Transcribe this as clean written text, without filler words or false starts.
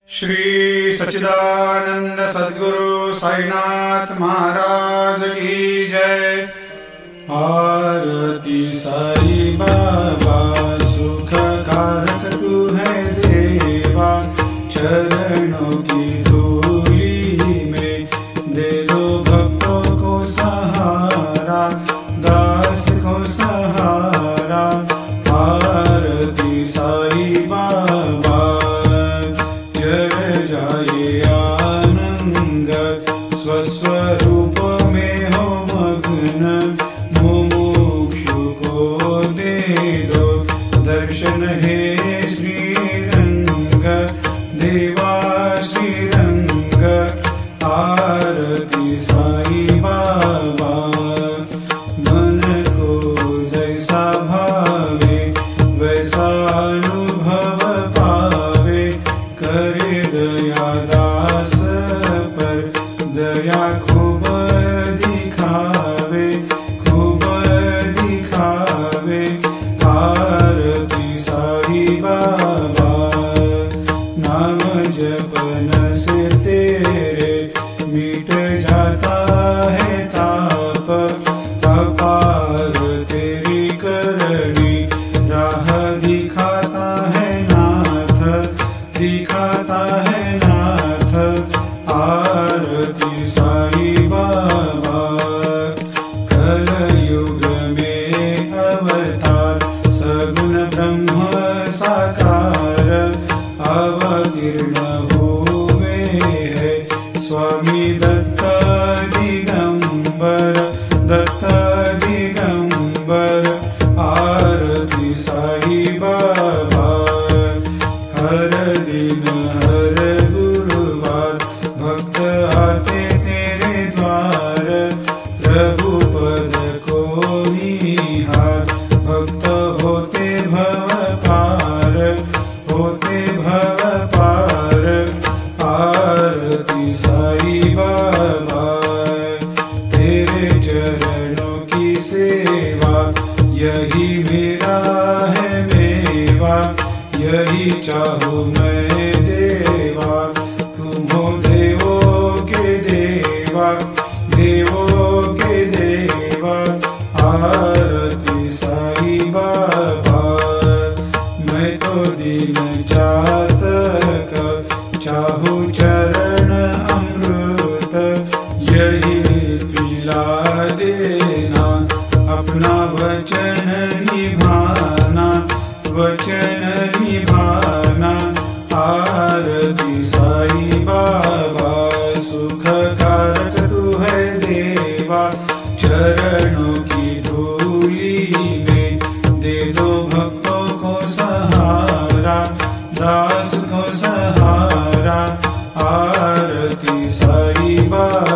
श्री सच्चिदानंद सद्गुरु साईनाथ महाराज की जय। आरती साई बाबा सुख कारक तू है देवा, चरणों की धूली में दे दो भक्तों को सहारा, दास को सहारा। आरती साई बाबा जय जाए आनंद, स्वस्वरूप में हो मग्न, मुमुक्षु को दे दो दर्शन हे श्रीरंग, देवा श्रीरंग। आरती साई बाबा मन को जैसा भावे वैसा अनुभव पावे, करे दया दास पर दया खूब दिखावे, खूब दिखावे। आरती साई बाबा नाम जपन से तेरे मिट जाता है ताप, अपार तेरी करनी राह दिखाता है नाथ, दिखाता है नाथ। आरती साई बाबा कलयुग में अवतार, सगुण ब्रह्म साकार अवतीर्ण हुए है स्वामी दत्त दिगंबर, दत्त दिगंबर। आरती साई बाबा हर दिन हर गुरुवार भक्त आते तेरे द्वार, प्रभु पद को निहार, भक्त होते भव पार, होते भव पार। आरती साई बाबा तेरे चरणों की सेवा, यही मेरा है मेवा, यही चाहूँ मैं देवा। तुम हो देवों के देवा, देवों के देवा। आरती साई बाबा मैं तो दिन चातक, चाहूँ चरण अमृत, यही पिला देना, अपना वचन निभाना, वचन निभाना। आरती साई बाबा सुख कारक तू है देवा, चरणों की धूली में दे दो भक्तों को सहारा, दास को सहारा। आरती साई बाबा।